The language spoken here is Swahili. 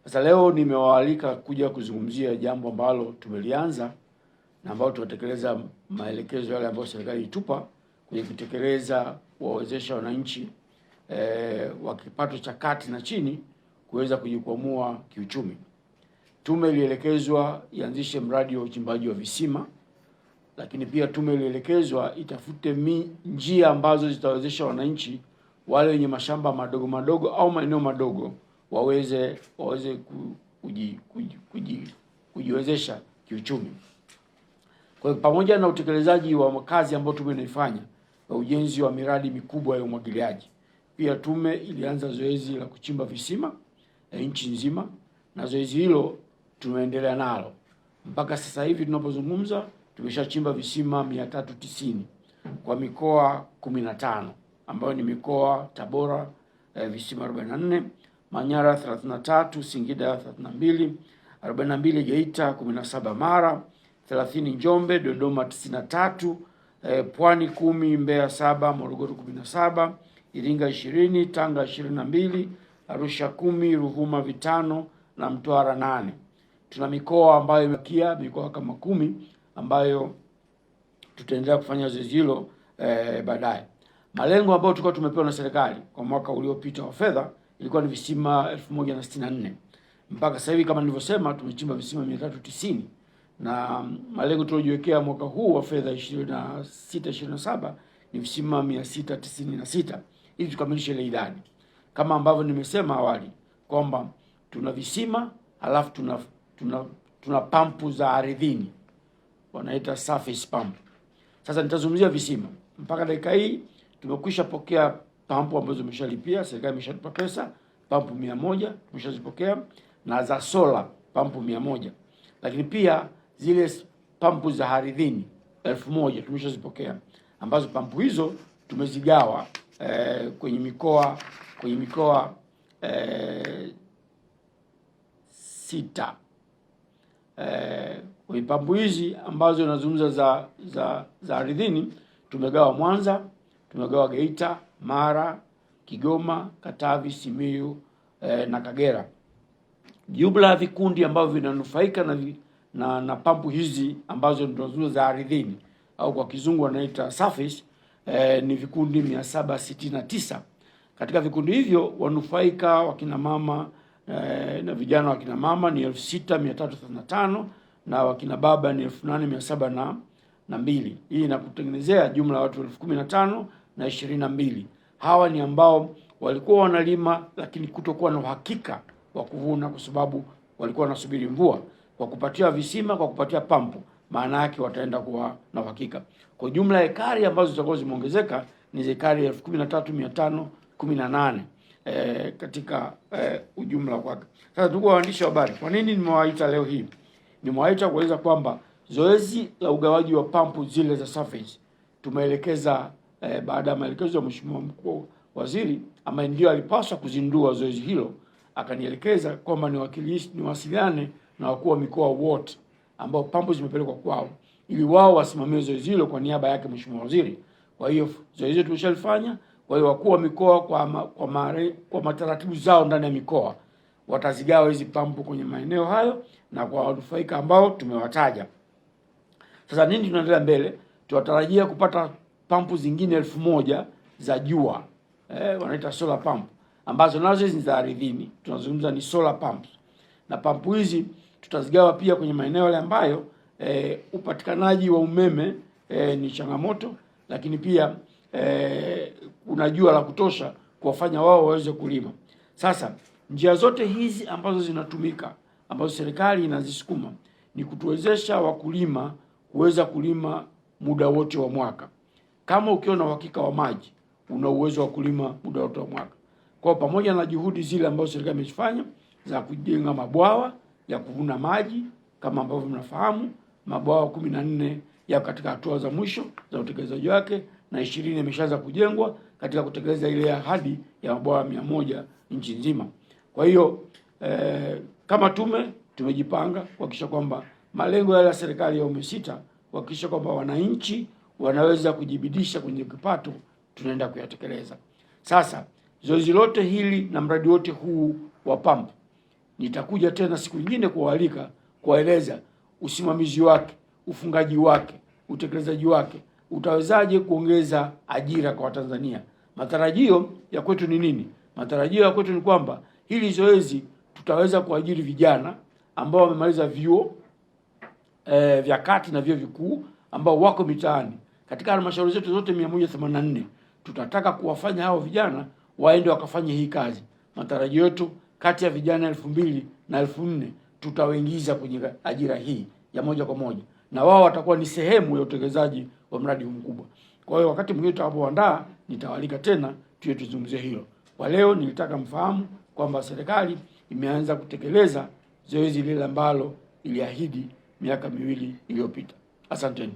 Sasa leo nimewaalika kuja kuzungumzia jambo ambalo tumelianza na ambalo tunatekeleza maelekezo yale ambayo serikali itupa kwenye kutekeleza kuwawezesha wananchi wa kipato cha kati na chini kuweza kujikwamua kiuchumi. Tume ilielekezwa ianzishe mradi wa uchimbaji wa visima, lakini pia tume ilielekezwa itafute njia ambazo zitawezesha wananchi wale wenye mashamba madogo madogo au maeneo madogo waweze kujiwezesha kiuchumi. Kwa hiyo pamoja na utekelezaji wa kazi ambayo tume inaifanya wa ujenzi wa miradi mikubwa ya umwagiliaji, pia tume ilianza zoezi la kuchimba visima nchi nzima, na zoezi hilo tumeendelea nalo mpaka sasa hivi tunapozungumza. Tumeshachimba visima 390 kwa mikoa 15 ambayo ni mikoa Tabora visima 44, Manyara 33, Singida 32, 42 Geita, 17 Mara, 30 Njombe, Dodoma 93, Pwani 10, Mbeya 7, Morogoro 17, Iringa 20, Tanga 22, Arusha 10, Ruvuma 5 na Mtwara 8. Tuna mikoa ambayo imebakia, mikoa kama 10 ambayo tutaendelea kufanya zoezi hilo baadaye. Malengo ambayo tulikuwa tumepewa na serikali kwa mwaka uliopita wa fedha ilikuwa ni visima 1064. Mpaka sasa hivi kama nilivyosema tumechimba visima 390, na malengo tuliojiwekea mwaka huu wa fedha 26/27 ni visima 696 ili tukamilishe ile idadi. Kama ambavyo nimesema awali kwamba tuna visima halafu tuna pampu za ardhini wanaita surface pump. Sasa nitazungumzia visima. Mpaka dakika hii tumekwisha pokea pampu ambazo tumeshalipia, serikali imeshatupa pesa, pampu 100 tumeshazipokea, na za sola pampu 100. Lakini pia zile pampu za ardhini 1000 tumeshazipokea, ambazo pampu hizo tumezigawa kwenye mikoa 6. Kwa pampu hizi ambazo nazungumza za ardhini tumegawa Mwanza, tumegawa Geita, Mara, Kigoma, Katavi, Simiyu na Kagera. Jumla ya vikundi ambavyo vinanufaika na pampu hizi ambazo ndio za ardhini au kwa kizungu wanaita surface ni vikundi 769. Katika vikundi hivyo wanufaika wakina mama na vijana wakina mama ni 6335 na wakina baba ni 8702. Hii inakutengenezea jumla ya watu 15022. Hawa ni ambao walikuwa wanalima lakini kutokuwa na uhakika wa kuvuna kwa sababu walikuwa wanasubiri mvua. Kwa kupatia visima, kwa kupatia pampu, maana yake wataenda kuwa na uhakika. Kwa jumla ya ekari ambazo zitakuwa zimeongezeka ni ekari 13518 katika ujumla wake. Sasa ndugu waandishi wa habari, kwa nini nimewaita leo hii? Nimewaita kueleza kwamba zoezi la ugawaji wa pampu zile za surface tumeelekeza baada ya maelekezo ya Mheshimiwa Mkuu Waziri ambaye ndio alipaswa kuzindua zoezi hilo, akanielekeza kwamba niwasiliane na wakuu wa mikoa wote ambao pampu zimepelekwa kwao ili wao wasimamie zoezi hilo kwa niaba yake Mheshimiwa Waziri. Kwa hiyo zoezi tumeshalifanya. Kwa hiyo wakuu wa mikoa kwa mataratibu zao ndani ya mikoa watazigawa hizi pampu kwenye maeneo hayo na kwa wanufaika ambao tumewataja. Sasa nini tunaendelea mbele? Tunatarajia kupata pampu zingine 1000 za jua, wanaita solar pump, ambazo nazo hizi za ardhini, tunazungumza ni solar pumps. Na pampu hizi tutazigawa pia kwenye maeneo yale ambayo upatikanaji wa umeme ni changamoto, lakini pia kuna jua la kutosha kuwafanya wao waweze kulima. Sasa njia zote hizi ambazo zinatumika, ambazo serikali inazisukuma, ni kutuwezesha wakulima kuweza kulima muda wote wa mwaka. Kama ukiwa na uhakika wa maji, una uwezo wa kulima muda wote wa mwaka. Kwa pamoja na juhudi zile ambazo serikali imefanya za kujenga mabwawa ya kuvuna maji, kama ambavyo mnafahamu, mabwawa 14 ya katika hatua za mwisho za utekelezaji wake, na 20 yameshaanza kujengwa katika kutekeleza ile ahadi ya mabwawa 100 nchi nzima. Kwa hiyo kama tumejipanga kuhakikisha kwamba malengo yale ya serikali ya awamu ya 6 kuhakikisha kwamba wananchi wanaweza kujibidisha kwenye kipato, tunaenda kuyatekeleza. Sasa zoezi lote hili na mradi wote huu wa pampu nitakuja tena siku nyingine kuwaalika, kuwaeleza usimamizi wake, ufungaji wake, utekelezaji wake, utawezaje kuongeza ajira kwa Watanzania. Matarajio ya kwetu ni nini? Matarajio ya kwetu ni kwamba hili zoezi tutaweza kuajiri vijana ambao wamemaliza vyuo vya kati na vyuo vikuu ambao wako mitaani. Katika halmashauri zetu zote 184 tutataka kuwafanya hao vijana waende wakafanye hii kazi. Matarajio yetu kati ya vijana 2000 na 4000 tutawaingiza kwenye ajira hii ya moja kwa moja, na wao watakuwa ni sehemu ya utekelezaji wa mradi huu mkubwa. Kwa hiyo wakati mwingine tutakapoandaa, nitawalika tena tuzungumzie hilo. Kwa leo nilitaka mfahamu kwamba serikali imeanza kutekeleza zoezi lile ambalo iliahidi miaka 2 iliyopita. Asanteni.